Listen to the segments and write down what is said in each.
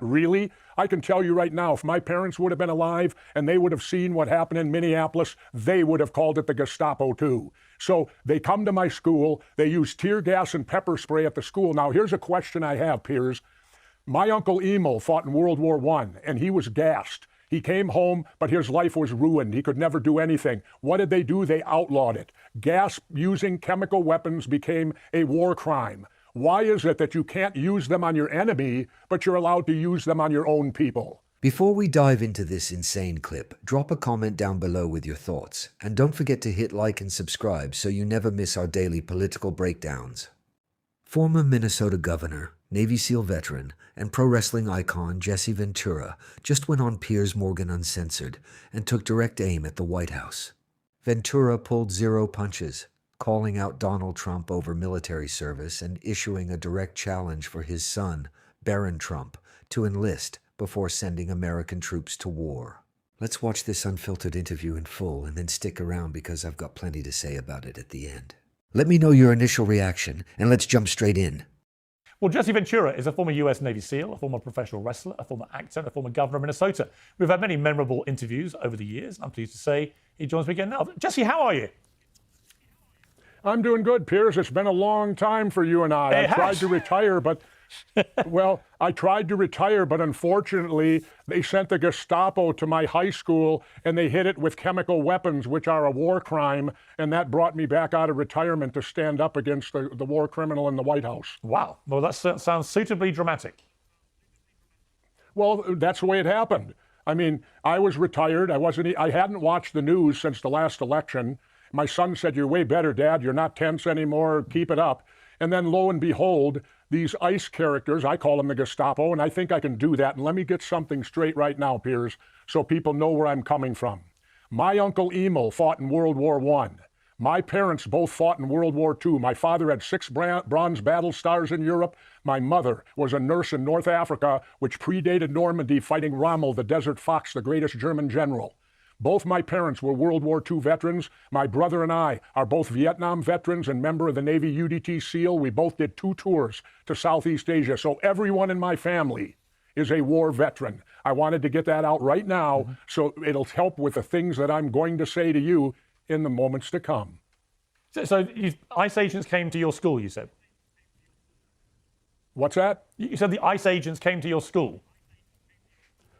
Really? I can tell you right now, if my parents would have been alive and they would have seen what happened in Minneapolis, they would have called it the Gestapo too. So they come to my school, they use tear gas and pepper spray at the school. Now here's a question I have, Piers. My Uncle Emil fought in World War I, and he was gassed. He came home, but his life was ruined. He could never do anything. What did they do? They outlawed it. Gas using chemical weapons became a war crime. Why is it that you can't use them on your enemy, but you're allowed to use them on your own people? Before we dive into this insane clip, drop a comment down below with your thoughts. And don't forget to hit like and subscribe so you never miss our daily political breakdowns. Former Minnesota governor, Navy SEAL veteran, and pro wrestling icon Jesse Ventura just went on Piers Morgan Uncensored and took direct aim at the White House. Ventura pulled zero punches, calling out Donald Trump over military service and issuing a direct challenge for his son, Barron Trump, to enlist before sending American troops to war. Let's watch this unfiltered interview in full and then stick around because I've got plenty to say about it at the end. Let me know your initial reaction and let's jump straight in. Well, Jesse Ventura is a former US Navy SEAL, a former professional wrestler, a former actor, and a former governor of Minnesota. We've had many memorable interviews over the years. I'm pleased to say he joins me again now. Jesse, how are you? I'm doing good, Piers. It's been a long time for you and I. I tried to retire, but, well, I tried to retire, but unfortunately, they sent the Gestapo to my high school and they hit it with chemical weapons, which are a war crime. And that brought me back out of retirement to stand up against the war criminal in the White House. Wow. Well, that sounds suitably dramatic. Well, that's the way it happened. I mean, I was retired. I hadn't watched the news since the last election. My son said, "You're way better, Dad. You're not tense anymore. Keep it up." And then lo and behold, these ICE characters, I call them the Gestapo, and I think I can do that. And let me get something straight right now, Piers, so people know where I'm coming from. My Uncle Emil fought in World War I. My parents both fought in World War II. My father had 6 bronze battle stars in Europe. My mother was a nurse in North Africa, which predated Normandy, fighting Rommel, the Desert Fox, the greatest German general. Both my parents were World War II veterans. My brother and I are both Vietnam veterans and member of the Navy UDT SEAL. We both did 2 tours to Southeast Asia. So everyone in my family is a war veteran. I wanted to get that out right now so it'll help with the things that I'm going to say to you in the moments to come. So ICE agents came to your school, you said? What's that? You said the ICE agents came to your school?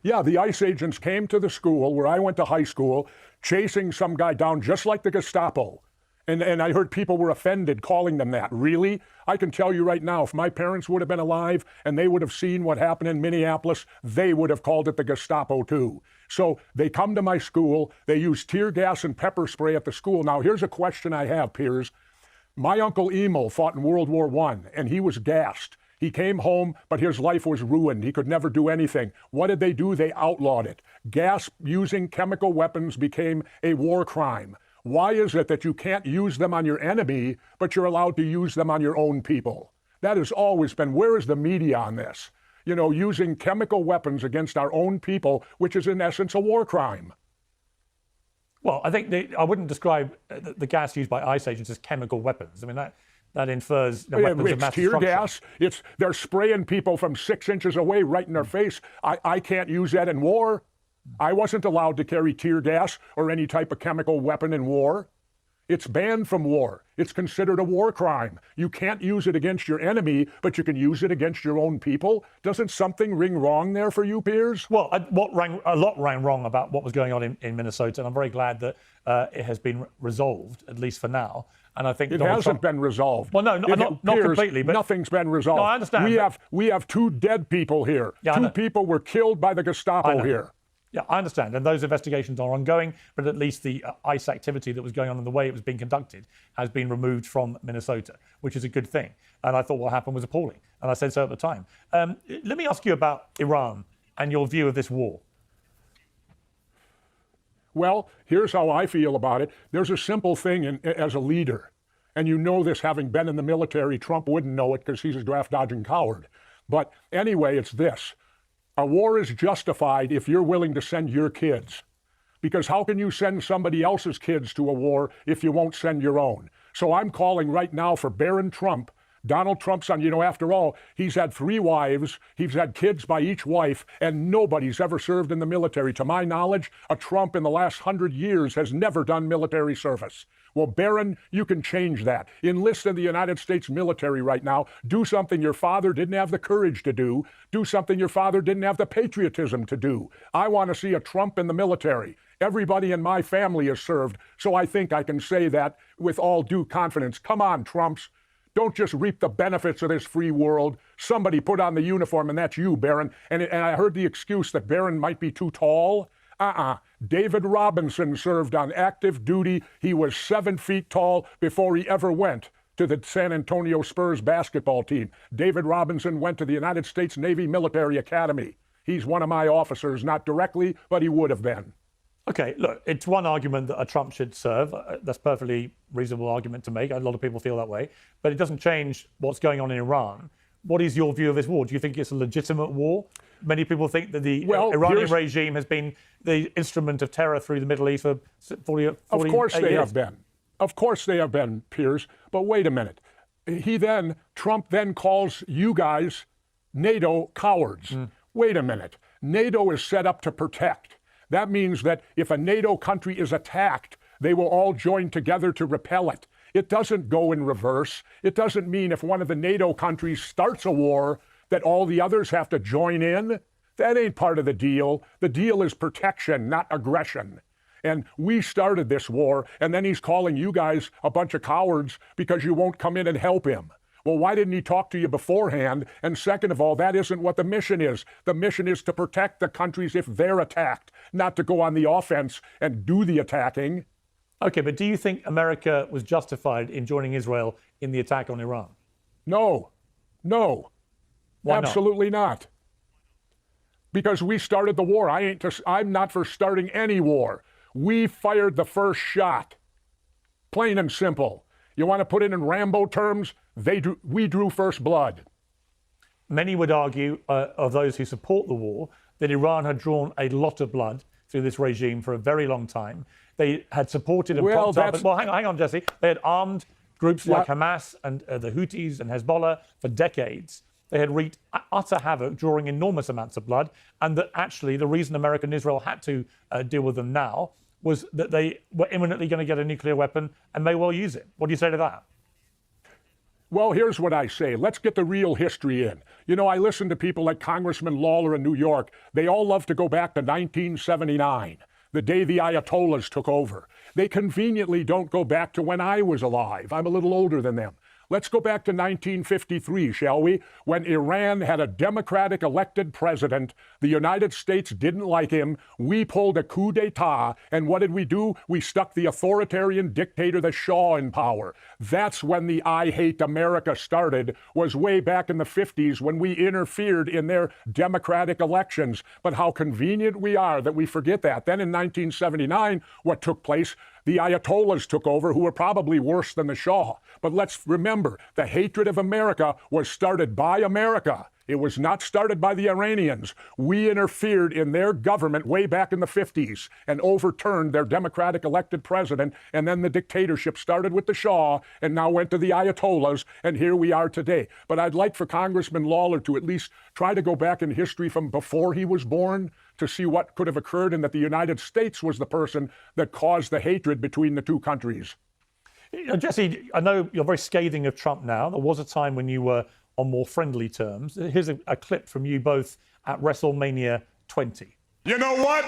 Yeah, the ICE agents came to the school where I went to high school, chasing some guy down just like the Gestapo. And I heard people were offended calling them that. Really? I can tell you right now, if my parents would have been alive and they would have seen what happened in Minneapolis, they would have called it the Gestapo too. So they come to my school, they use tear gas and pepper spray at the school. Now here's a question I have, Piers. My Uncle Emil fought in World War I, and he was gassed. He came home, but his life was ruined. He could never do anything. What did they do? They outlawed it. Gas using chemical weapons became a war crime. Why is it that you can't use them on your enemy, but you're allowed to use them on your own people? That has always been, where is the media on this? You know, using chemical weapons against our own people, which is in essence a war crime. Well, I think I wouldn't describe the gas used by ICE agents as chemical weapons. I mean, that infers weapons of mass destruction. It's tear gas. They're spraying people from 6 inches away right in their face. I can't use that in war. I wasn't allowed to carry tear gas or any type of chemical weapon in war. It's banned from war. It's considered a war crime. You can't use it against your enemy, but you can use it against your own people. Doesn't something ring wrong there for you, Piers? Well, a lot rang wrong about what was going on in Minnesota, and I'm very glad that it has been resolved, at least for now. And I think it hasn't been resolved. Well, no, not completely, but nothing's been resolved. No, I understand. We have 2 dead people here. Yeah, 2 people were killed by the Gestapo here. Yeah, I understand. And those investigations are ongoing, but at least the ICE activity that was going on and the way it was being conducted has been removed from Minnesota, which is a good thing. And I thought what happened was appalling. And I said so at the time. Let me ask you about Iran and your view of this war. Well, here's how I feel about it. There's a simple thing as a leader. And you know this, having been in the military. Trump wouldn't know it because he's a draft-dodging coward. But anyway, it's this. A war is justified if you're willing to send your kids. Because how can you send somebody else's kids to a war if you won't send your own? So I'm calling right now for Barron Trump Donald Trump's son, after all, he's had 3 wives, he's had kids by each wife, and nobody's ever served in the military. To my knowledge, a Trump in the last 100 years has never done military service. Well, Barron, you can change that. Enlist in the United States military right now. Do something your father didn't have the courage to do. Do something your father didn't have the patriotism to do. I want to see a Trump in the military. Everybody in my family has served, so I think I can say that with all due confidence. Come on, Trumps. Don't just reap the benefits of this free world. Somebody put on the uniform, and that's you, Barron. And I heard the excuse that Barron might be too tall. David Robinson served on active duty. He was 7 feet tall before he ever went to the San Antonio Spurs basketball team. David Robinson went to the United States Navy Military Academy. He's one of my officers, not directly, but he would have been. Okay, look, it's one argument that a Trump should serve. That's a perfectly reasonable argument to make. A lot of people feel that way. But it doesn't change what's going on in Iran. What is your view of this war? Do you think it's a legitimate war? Many people think that the Iranian regime has been the instrument of terror through the Middle East for 40 years. Of course they have been. Of course they have been, Piers. But wait a minute. Trump then calls you guys NATO cowards. Wait a minute. NATO is set up to protect. That means that if a NATO country is attacked, they will all join together to repel it. It doesn't go in reverse. It doesn't mean if one of the NATO countries starts a war that all the others have to join in. That ain't part of the deal. The deal is protection, not aggression. And we started this war, and then he's calling you guys a bunch of cowards because you won't come in and help him. Well, why didn't he talk to you beforehand? And second of all, that isn't what the mission is. The mission is to protect the countries if they're attacked, not to go on the offense and do the attacking. Okay, but do you think America was justified in joining Israel in the attack on Iran? No. Why Absolutely not. Because we started the war. I'm not for starting any war. We fired the first shot. Plain and simple. You want to put it in Rambo terms? We drew first blood. Many would argue, of those who support the war, that Iran had drawn a lot of blood through this regime for a very long time. They had supported and propped up. Well, hang on, Jesse. They had armed groups like Hamas and the Houthis and Hezbollah for decades. They had wreaked utter havoc, drawing enormous amounts of blood, and that actually the reason America and Israel had to deal with them now was that they were imminently going to get a nuclear weapon and may well use it. What do you say to that? Well, here's what I say. Let's get the real history in. I listen to people like Congressman Lawler in New York. They all love to go back to 1979, the day the Ayatollahs took over. They conveniently don't go back to when I was alive. I'm a little older than them. Let's go back to 1953, shall we? When Iran had a Democratic elected president, the United States didn't like him. We pulled a coup d'etat, and what did we do? We stuck the authoritarian dictator, the Shah, in power. That's when the I Hate America started, was way back in the 50s when we interfered in their democratic elections. But how convenient we are that we forget that. Then in 1979, what took place? The Ayatollahs took over, who were probably worse than the Shah. But let's remember, the hatred of America was started by America. It was not started by the Iranians. We interfered in their government way back in the 50s and overturned their democratic elected president. And then the dictatorship started with the Shah and now went to the Ayatollahs. And here we are today. But I'd like for Congressman Lawler to at least try to go back in history from before he was born to see what could have occurred and that the United States was the person that caused the hatred between the two countries. Jesse, I know you're very scathing of Trump now. There was a time when you were on more friendly terms. Here's a clip from you both at WrestleMania 20. You know what?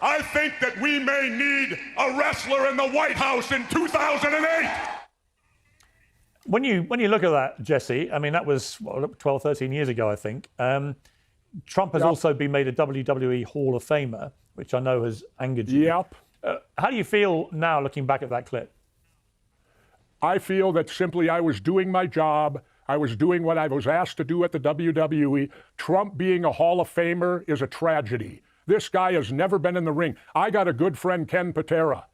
I think that we may need a wrestler in the White House in 2008. When you look at that, Jesse, I mean, that was 12, 13 years ago, I think. Trump has also been made a WWE Hall of Famer, which I know has angered you. Yep. How do you feel now looking back at that clip? I feel that simply I was doing my job. I was doing what I was asked to do at the WWE. Trump being a Hall of Famer is a tragedy. This guy has never been in the ring. I got a good friend, Ken Patera,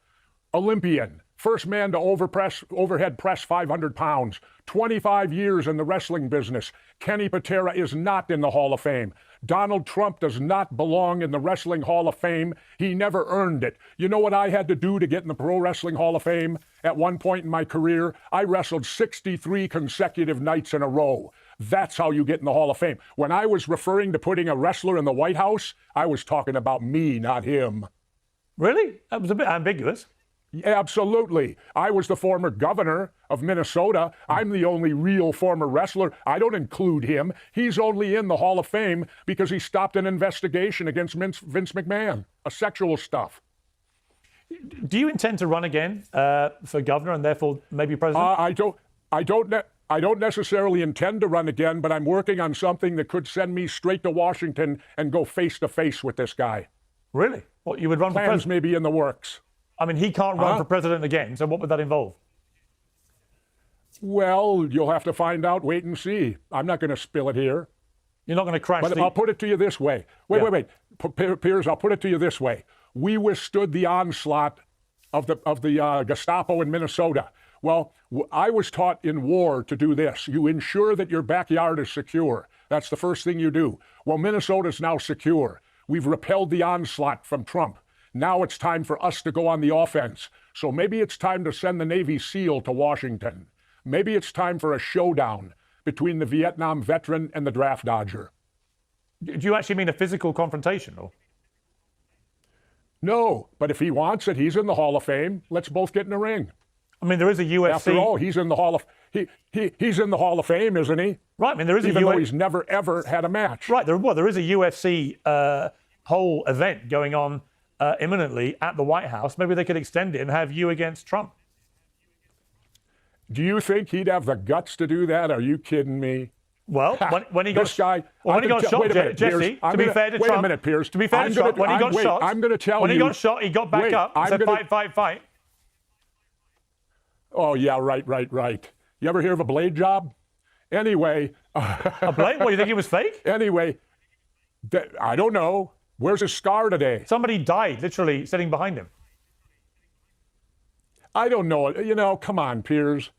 Olympian, First man to overhead press 500 pounds. 25 years in the wrestling business. Kenny Patera is not in the Hall of Fame. Donald Trump does not belong in the Wrestling Hall of Fame. He never earned it. You know what I had to do to get in the Pro Wrestling Hall of Fame? At one point in my career, I wrestled 63 consecutive nights in a row. That's how you get in the Hall of Fame. When I was referring to putting a wrestler in the White House, I was talking about me, not him. Really? That was a bit ambiguous. Absolutely. I was the former governor of Minnesota. I'm the only real former wrestler. I don't include him. He's only in the Hall of Fame because he stopped an investigation against Vince McMahon, a sexual stuff. Do you intend to run again for governor and therefore maybe president? I don't necessarily intend to run again, but I'm working on something that could send me straight to Washington and go face to face with this guy. Really? What, you would run for Plans president? may be in the works. I mean, he can't run for president again, so what would that involve? Well, you'll have to find out, wait and see. I'm not going to spill it here. You're not going to crash But I'll put it to you this way. Wait. Piers, I'll put it to you this way. We withstood the onslaught of the Gestapo in Minnesota. Well, I was taught in war to do this. You ensure that your backyard is secure. That's the first thing you do. Well, Minnesota's now secure. We've repelled the onslaught from Trump. Now it's time for us to go on the offense. So maybe it's time to send the Navy SEAL to Washington. Maybe it's time for a showdown between the Vietnam veteran and the draft dodger. Do you actually mean a physical confrontation? Or? No, but if he wants it, he's in the Hall of Fame. Let's both get in the ring. I mean, there is a UFC. After all, he's in the Hall of he's in the Hall of Fame, isn't he? Right. I mean, there is even though he's never ever had a match. Right. There is a UFC whole event going on imminently at the White House. Maybe they could extend it and have you against Trump. Do you think he'd have the guts to do that? Are you kidding me? Well, when he got shot, Jesse, to be fair to Trump, wait a minute, Piers. To be fair to Trump, when he got shot, I'm going to tell you. When he got shot, he got back up and said, fight. Oh, yeah, right. You ever hear of a blade job? Anyway. A blade? What, you think he was fake? Anyway, I don't know. Where's his scar today? Somebody died, literally, sitting behind him. I don't know. You know, come on, Piers.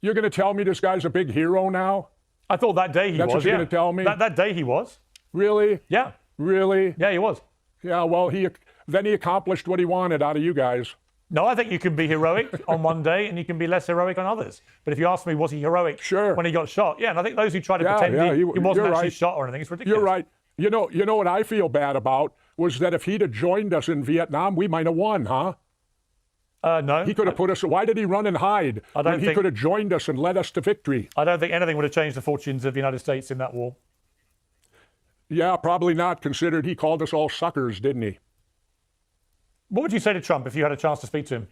You're going to tell me this guy's a big hero now? I thought that day he was. That's what you're going to tell me? That day he was. Really? Yeah. Really? Yeah, he was. Yeah, well, then he accomplished what he wanted out of you guys. No, I think you can be heroic on one day and you can be less heroic on others. But if you ask me, was he heroic when he got shot? Yeah, and I think those who try to pretend he wasn't actually shot or anything, it's ridiculous. You're right. You know what I feel bad about was that if he'd have joined us in Vietnam, we might have won, huh? No. He could have put us. Why did he run and hide when he could have joined us and led us to victory? I don't think anything would have changed the fortunes of the United States in that war. Yeah, probably not, considered he called us all suckers, didn't he? What would you say to Trump if you had a chance to speak to him?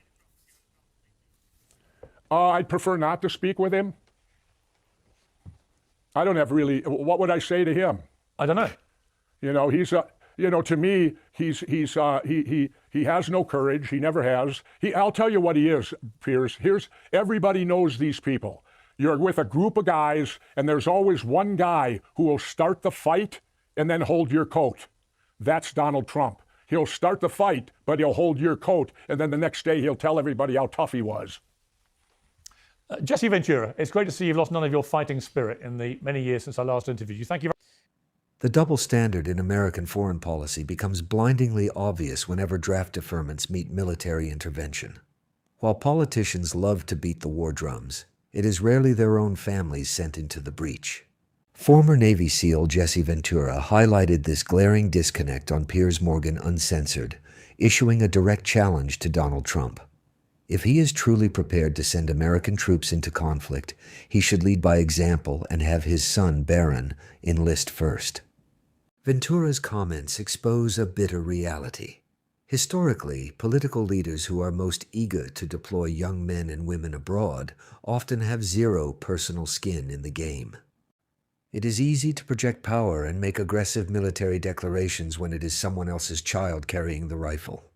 I'd prefer not to speak with him. I don't have really. What would I say to him? I don't know. You know, to me, he has no courage. He never has. I'll tell you what he is, Piers. Everybody knows these people. You're with a group of guys, and there's always one guy who will start the fight and then hold your coat. That's Donald Trump. He'll start the fight, but he'll hold your coat, and then the next day he'll tell everybody how tough he was. Jesse Ventura, it's great to see you've lost none of your fighting spirit in the many years since I last interviewed you. Thank you. The double standard in American foreign policy becomes blindingly obvious whenever draft deferments meet military intervention. While politicians love to beat the war drums, it is rarely their own families sent into the breach. Former Navy SEAL Jesse Ventura highlighted this glaring disconnect on Piers Morgan Uncensored, issuing a direct challenge to Donald Trump. If he is truly prepared to send American troops into conflict, he should lead by example and have his son, Barron, enlist first. Ventura's comments expose a bitter reality. Historically, political leaders who are most eager to deploy young men and women abroad often have zero personal skin in the game. It is easy to project power and make aggressive military declarations when it is someone else's child carrying the rifle.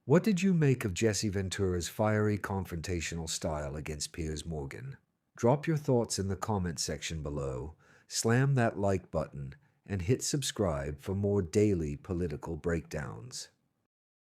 What did you make of Jesse Ventura's fiery confrontational style against Piers Morgan? Drop your thoughts in the comment section below, slam that like button, and hit subscribe for more daily political breakdowns.